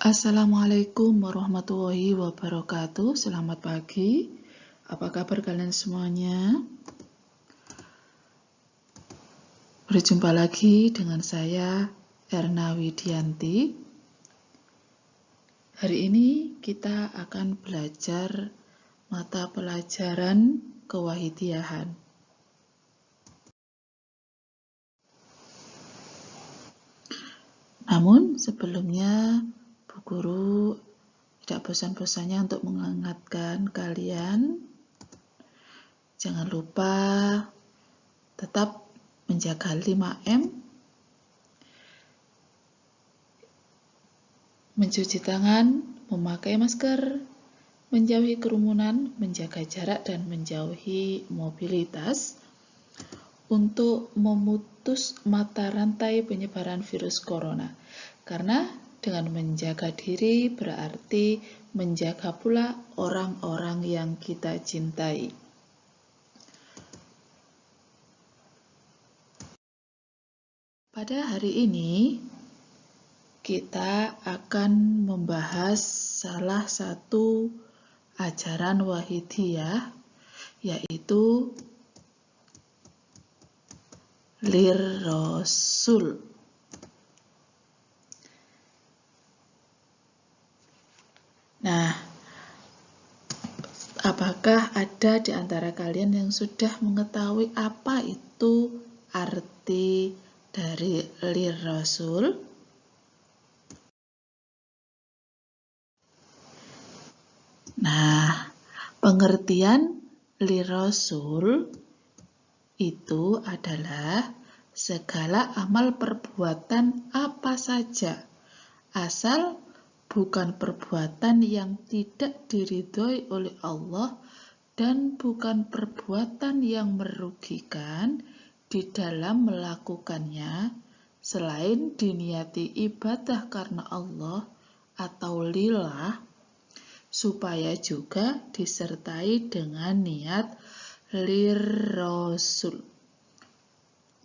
Assalamualaikum warahmatullahi wabarakatuh. Selamat pagi. Apa kabar kalian semuanya? Berjumpa lagi dengan saya, Erna Widianti. Hari ini kita akan belajar mata pelajaran kewahidiyahan. Namun sebelumnya, Bu Guru tidak bosan-bosannya untuk mengingatkan kalian, jangan lupa tetap menjaga 5M, mencuci tangan, memakai masker, menjauhi kerumunan, menjaga jarak, dan menjauhi mobilitas untuk memutus mata rantai penyebaran virus corona. Karena dengan menjaga diri berarti menjaga pula orang-orang yang kita cintai. Pada hari ini kita akan membahas salah satu ajaran Wahidiyah, yaitu Lirrasul. Nah, apakah ada di antara kalian yang sudah mengetahui apa itu arti dari Lirrasul? Nah, pengertian Lirrasul itu adalah segala amal perbuatan apa saja, asal bukan perbuatan yang tidak diridhoi oleh Allah dan bukan perbuatan yang merugikan di dalam melakukannya, selain diniati ibadah karena Allah atau lillah, supaya juga disertai dengan niat lirrasul,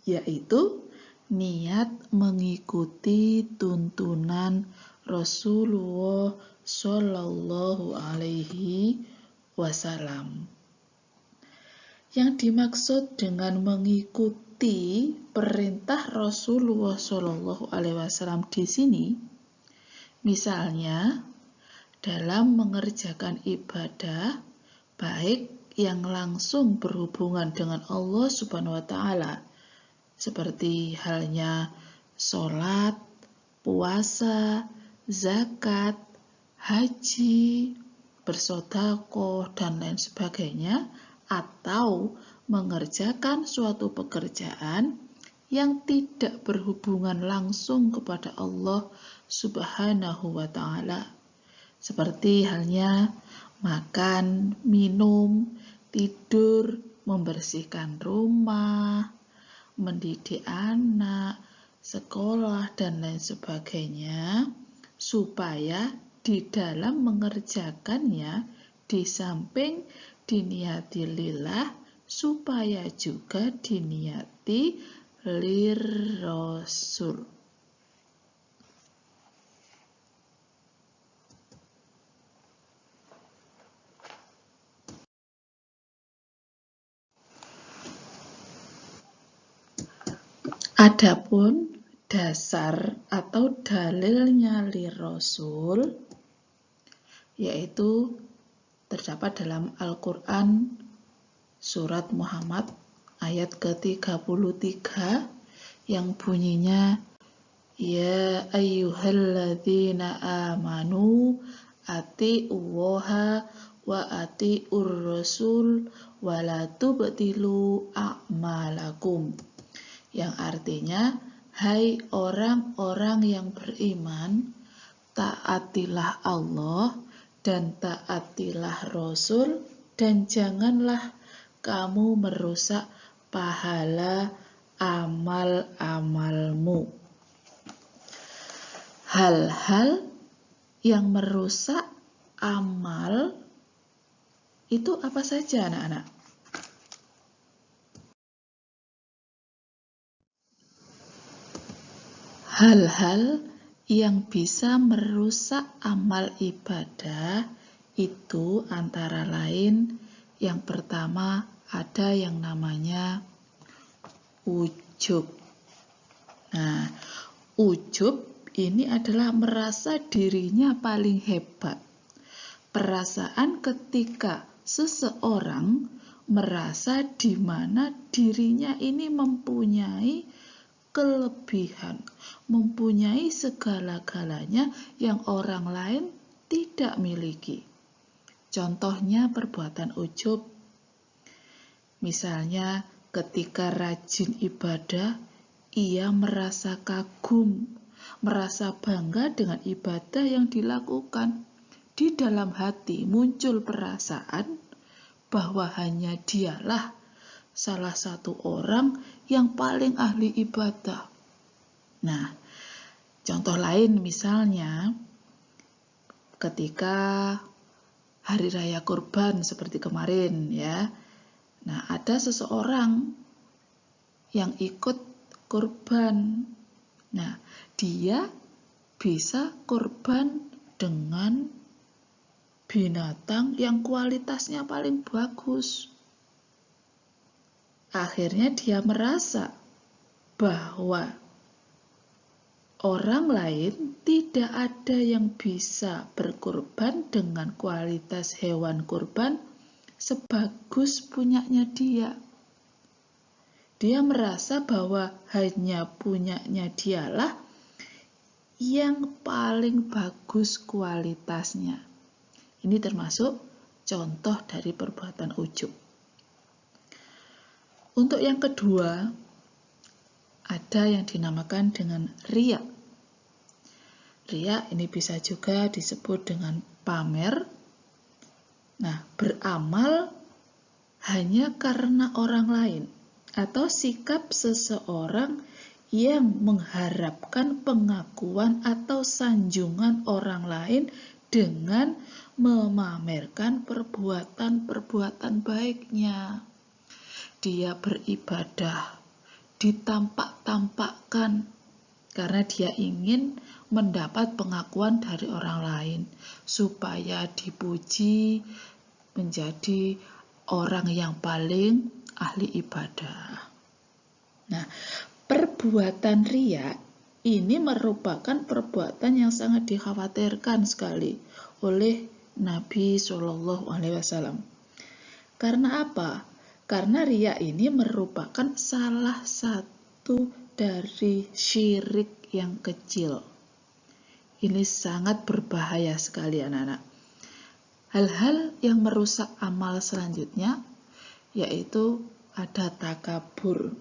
yaitu niat mengikuti tuntunan Rasulullah Shallallahu Alaihi Wasallam. Yang dimaksud dengan mengikuti perintah Rasulullah Shallallahu Alaihi Wasallam di sini, misalnya dalam mengerjakan ibadah, baik yang langsung berhubungan dengan Allah Subhanahu wa Ta'ala, seperti halnya sholat, puasa, zakat, haji, bersedekah, dan lain sebagainya, atau mengerjakan suatu pekerjaan yang tidak berhubungan langsung kepada Allah Subhanahu wa Ta'ala, seperti halnya makan, minum, tidur, membersihkan rumah, mendidik anak, sekolah, dan lain sebagainya, supaya di dalam mengerjakannya di samping diniati lillah, supaya juga diniati lirrasul. Adapun dasar atau dalilnya Lirrasul, yaitu terdapat dalam Al-Quran surat Muhammad ayat ke-33 yang bunyinya, Ya ayyuhalladzina amanu ati'ullaha wa ati'ur rasul wa la tubtilu a'malakum, yang artinya, hai orang-orang yang beriman, taatilah Allah dan taatilah Rasul, dan janganlah kamu merusak pahala amal-amalmu. Hal-hal yang merusak amal itu apa saja, anak-anak? Hal-hal yang bisa merusak amal ibadah itu antara lain yang pertama ada yang namanya ujub. Nah, ujub ini adalah merasa dirinya paling hebat. Perasaan ketika seseorang merasa di mana dirinya ini mempunyai kelebihan, mempunyai segala-galanya yang orang lain tidak miliki. Contohnya perbuatan ujub. Misalnya ketika rajin ibadah, ia merasa kagum, merasa bangga dengan ibadah yang dilakukan. Di dalam hati muncul perasaan bahwa hanya dialah salah satu orang yang paling ahli ibadah. Nah, contoh lain misalnya ketika hari raya kurban seperti kemarin ya. Nah, ada seseorang yang ikut kurban. Nah, dia bisa kurban dengan binatang yang kualitasnya paling bagus. Akhirnya dia merasa bahwa orang lain tidak ada yang bisa berkurban dengan kualitas hewan kurban sebagus punyanya dia. Dia merasa bahwa hanya punyanya dialah yang paling bagus kualitasnya. Ini termasuk contoh dari perbuatan ujub. Untuk yang kedua, ada yang dinamakan dengan riya. Riya ini bisa juga disebut dengan pamer. Nah, beramal hanya karena orang lain atau sikap seseorang yang mengharapkan pengakuan atau sanjungan orang lain dengan memamerkan perbuatan-perbuatan baiknya. Dia beribadah ditampak-tampakkan karena dia ingin mendapat pengakuan dari orang lain supaya dipuji menjadi orang yang paling ahli ibadah. Nah, perbuatan riya ini merupakan perbuatan yang sangat dikhawatirkan sekali oleh Nabi SAW. Karena apa? Karena riya ini merupakan salah satu dari syirik yang kecil. Ini sangat berbahaya sekali anak-anak. Hal-hal yang merusak amal selanjutnya yaitu ada takabur.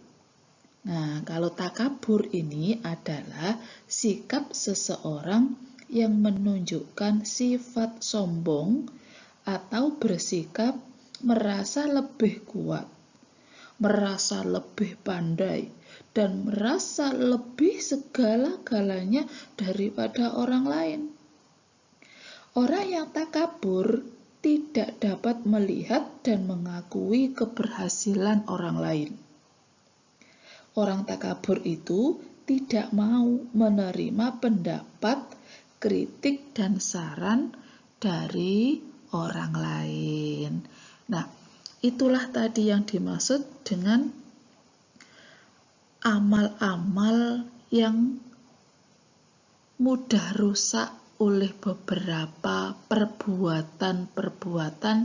Nah, kalau takabur ini adalah sikap seseorang yang menunjukkan sifat sombong atau bersikap merasa lebih kuat, merasa lebih pandai, dan merasa lebih segala-galanya daripada orang lain. Orang yang takabur tidak dapat melihat dan mengakui keberhasilan orang lain. Orang takabur itu tidak mau menerima pendapat, kritik, dan saran dari orang lain. Nah, itulah tadi yang dimaksud dengan amal-amal yang mudah rusak oleh beberapa perbuatan-perbuatan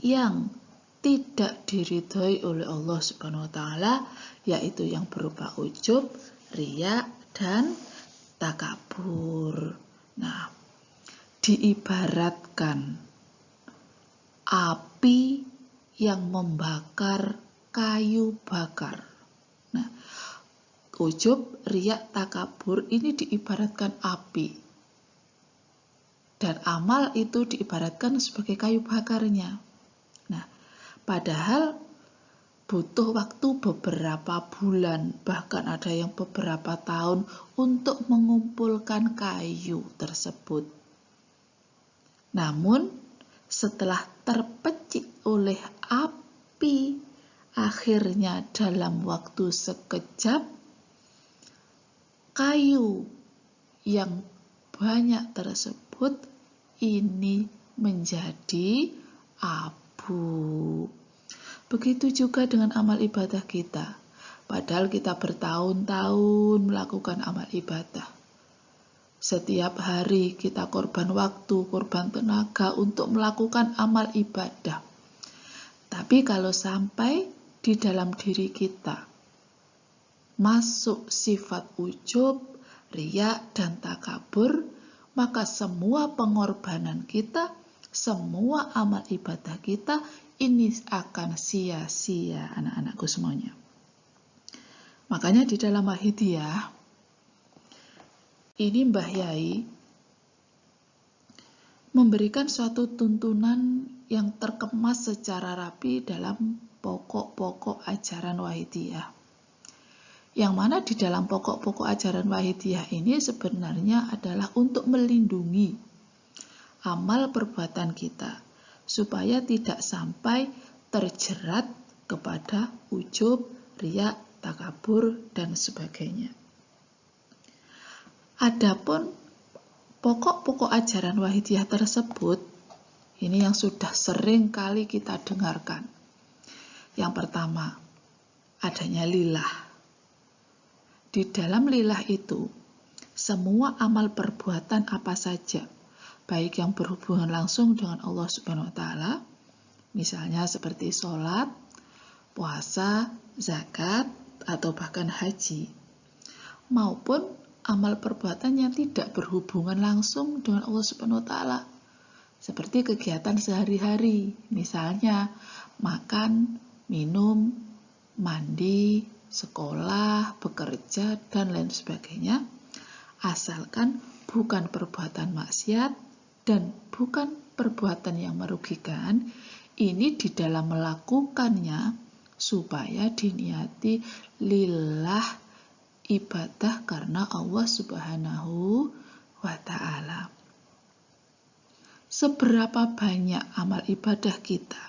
yang tidak diridhoi oleh Allah Subhanahu wa taala, yaitu yang berupa ujub, riya, dan takabur. Nah, diibaratkan api yang membakar kayu bakar. Nah, ujub, riya, takabur ini diibaratkan api. Dan amal itu diibaratkan sebagai kayu bakarnya. Nah, padahal butuh waktu beberapa bulan, bahkan ada yang beberapa tahun untuk mengumpulkan kayu tersebut. Namun, setelah terpecik oleh api, akhirnya dalam waktu sekejap, kayu yang banyak tersebut ini menjadi abu. Begitu juga dengan amal ibadah kita. Padahal kita bertahun-tahun melakukan amal ibadah. Setiap hari kita korban waktu, korban tenaga untuk melakukan amal ibadah. Tapi kalau sampai di dalam diri kita masuk sifat ujub, riya, dan takabur, maka semua pengorbanan kita, semua amal ibadah kita ini akan sia-sia, anak-anakku semuanya. Makanya di dalam Wahidiyah ini Mbah Yai memberikan suatu tuntunan yang terkemas secara rapi dalam pokok-pokok ajaran Wahidiyah. Yang mana di dalam pokok-pokok ajaran Wahidiyah ini sebenarnya adalah untuk melindungi amal perbuatan kita, supaya tidak sampai terjerat kepada ujub, riya, takabur, dan sebagainya. Adapun pokok-pokok ajaran Wahidiyah tersebut, ini yang sudah sering kali kita dengarkan. Yang pertama, adanya lillah. Di dalam lillah itu, semua amal perbuatan apa saja, baik yang berhubungan langsung dengan Allah Subhanahu wa Ta'ala, misalnya seperti sholat, puasa, zakat, atau bahkan haji, maupun amal perbuatan yang tidak berhubungan langsung dengan Allah Subhanahu wa Ta'ala, seperti kegiatan sehari-hari, misalnya makan, minum, mandi, sekolah, bekerja, dan lain sebagainya, asalkan bukan perbuatan maksiat dan bukan perbuatan yang merugikan. Ini di dalam melakukannya supaya diniati lillah, ibadah karena Allah Subhanahu wa Ta'ala. Seberapa banyak amal ibadah kita,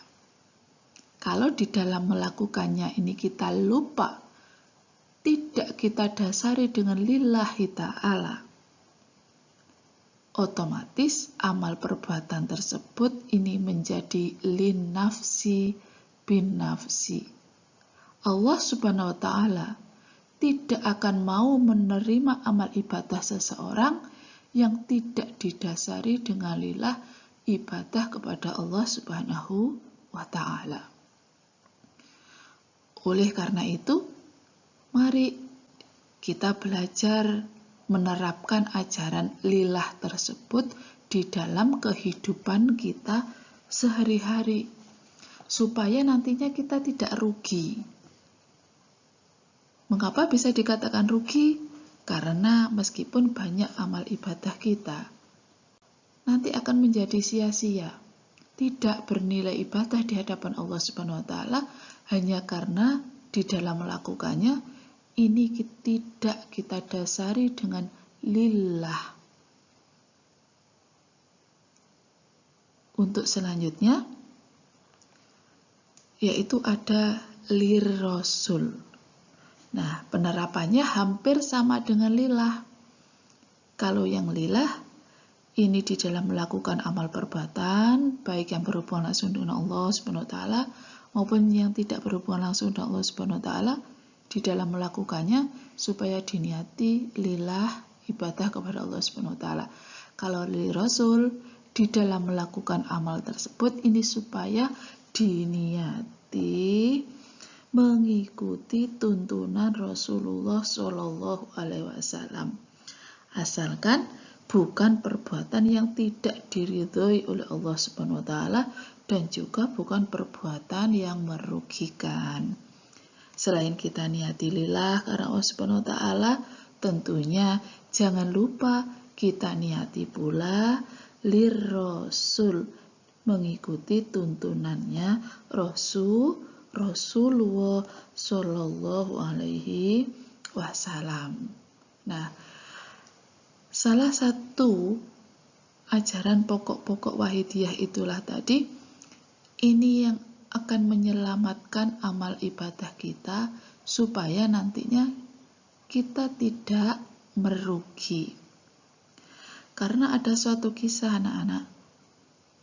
kalau di dalam melakukannya ini kita lupa, tidak kita dasari dengan lillahi ta'ala, otomatis amal perbuatan tersebut ini menjadi lin nafsi bin nafsi. Allah Subhanahu wa Ta'ala tidak akan mau menerima amal ibadah seseorang yang tidak didasari dengan lillah, ibadah kepada Allah Subhanahu wa Ta'ala. Oleh karena itu, mari kita belajar menerapkan ajaran lillah tersebut di dalam kehidupan kita sehari-hari, supaya nantinya kita tidak rugi. Mengapa bisa dikatakan rugi? Karena meskipun banyak amal ibadah kita, nanti akan menjadi sia-sia, tidak bernilai ibadah di hadapan Allah Subhanahu wa Ta'ala, hanya karena di dalam melakukannya ini tidak kita dasari dengan lillah. Untuk selanjutnya, yaitu ada lirrasul. Nah, penerapannya hampir sama dengan lillah. Kalau yang lillah, ini di dalam melakukan amal perbuatan, baik yang berhubungan langsung dengan Allah Subhanahu wa Ta'ala, maupun yang tidak berhubungan langsung dengan Allah Subhanahu wa Ta'ala, di dalam melakukannya supaya diniati lillah, ibadah kepada Allah Subhanahu wa Ta'ala. Kalau lirrasul, di dalam melakukan amal tersebut ini supaya diniati mengikuti tuntunan Rasulullah Shallallahu Alaihi Wasallam, asalkan bukan perbuatan yang tidak diridhoi oleh Allah Subhanahu wa Ta'ala dan juga bukan perbuatan yang merugikan. Selain kita niati lillah karena Allah Subhanahu wa Ta'ala, tentunya jangan lupa kita niati pula lirrasul, mengikuti tuntunannya Rasulullah Shallallahu Alaihi Wasallam. Nah, salah satu ajaran pokok-pokok Wahidiyah itulah tadi, ini yang akan menyelamatkan amal ibadah kita supaya nantinya kita tidak merugi. Karena ada suatu kisah anak-anak,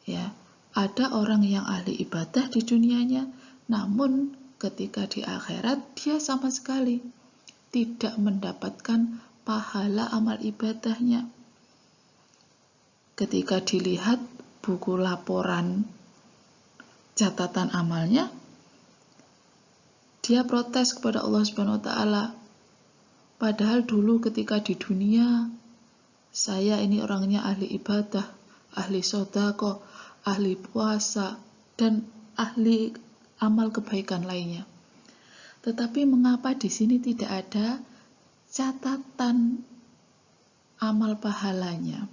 ya, ada orang yang ahli ibadah di dunianya, namun ketika di akhirat dia sama sekali tidak mendapatkan pahala amal ibadahnya. Ketika dilihat buku laporan catatan amalnya, dia protes kepada Allah Subhanahu wa taala. Padahal dulu ketika di dunia, saya ini orangnya ahli ibadah, ahli sedekah, ahli puasa, dan ahli amal kebaikan lainnya. Tetapi mengapa di sini tidak ada catatan amal pahalanya?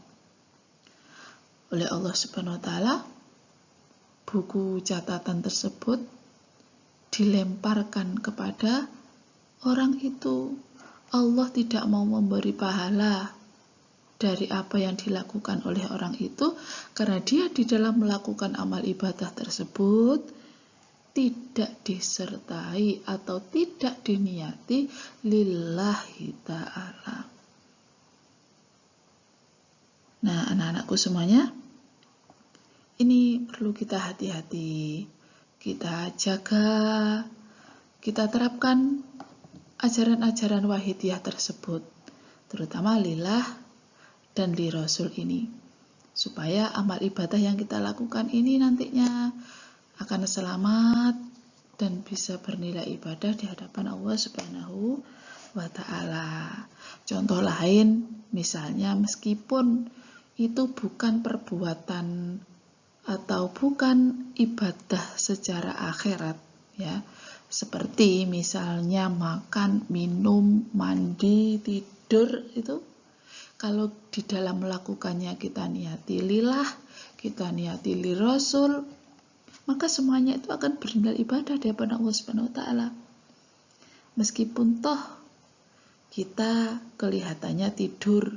Oleh Allah Subhanahu wa taala, buku catatan tersebut dilemparkan kepada orang itu. Allah tidak mau memberi pahala dari apa yang dilakukan oleh orang itu, karena dia di dalam melakukan amal ibadah tersebut tidak disertai atau tidak diniati lillahi ta'ala. Nah, anak-anakku semuanya, ini perlu kita hati-hati, kita jaga, kita terapkan ajaran-ajaran wahidiyah tersebut, terutama lillah dan li Rasul ini, supaya amal ibadah yang kita lakukan ini nantinya akan selamat dan bisa bernilai ibadah di hadapan Allah Subhanahu wa ta'ala. Contoh lain, misalnya meskipun itu bukan perbuatan atau bukan ibadah secara akhirat, ya, seperti misalnya makan, minum, mandi, tidur, itu kalau di dalam melakukannya kita niati lillah, kita niati li Rasul, maka semuanya itu akan bernilai ibadah di hadapan Allah Subhanahu wa taala. Meskipun toh kita kelihatannya tidur,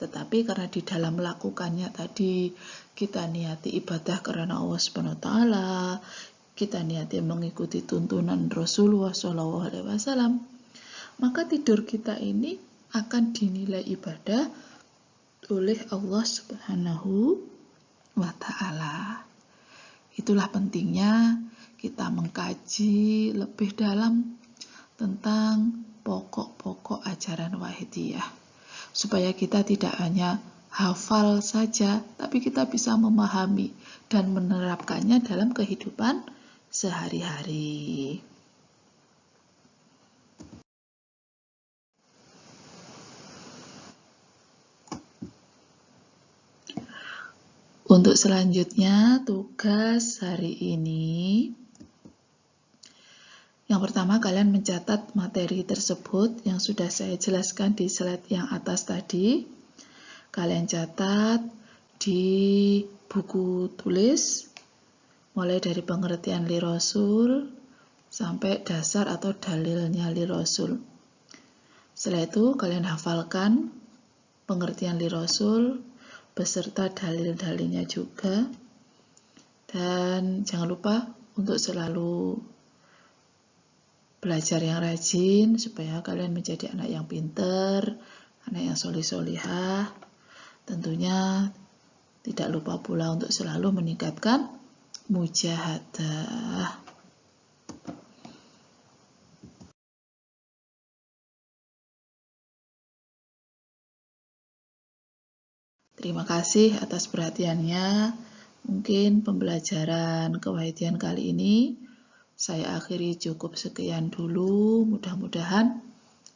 tetapi karena di dalam melakukannya tadi kita niati ibadah karena Allah Subhanahu wa taala, kita niati mengikuti tuntunan Rasulullah SAW, maka tidur kita ini akan dinilai ibadah oleh Allah Subhanahu wa ta'ala. Itulah pentingnya kita mengkaji lebih dalam tentang pokok-pokok ajaran wahidiyah, supaya kita tidak hanya hafal saja, tapi kita bisa memahami dan menerapkannya dalam kehidupan sehari-hari. Untuk selanjutnya, tugas hari ini, yang pertama kalian mencatat materi tersebut yang sudah saya jelaskan di slide yang atas tadi. Kalian catat di buku tulis, mulai dari pengertian li Rasul sampai dasar atau dalilnya li Rasul. Setelah itu kalian hafalkan pengertian li Rasul beserta dalil-dalilnya juga, dan jangan lupa untuk selalu belajar yang rajin supaya kalian menjadi anak yang pinter, anak yang solih-solihah. Tentunya tidak lupa pula untuk selalu meningkatkan mujahadah. Terima kasih atas perhatiannya. Mungkin pembelajaran kewahidiyaan kali ini saya akhiri cukup sekian dulu. Mudah-mudahan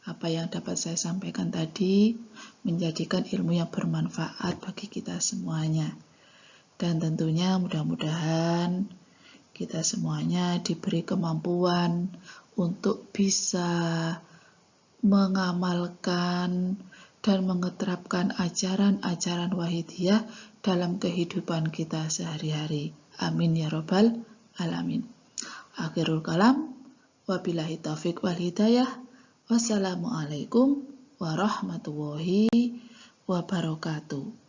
apa yang dapat saya sampaikan tadi menjadikan ilmu yang bermanfaat bagi kita semuanya. Dan tentunya mudah-mudahan kita semuanya diberi kemampuan untuk bisa mengamalkan dan mengeterapkan ajaran-ajaran wahidiyah dalam kehidupan kita sehari-hari. Amin ya robbal alamin. Akhirul kalam, wabillahi taufiq wal hidayah. Wassalamualaikum warahmatullahi wabarakatuh.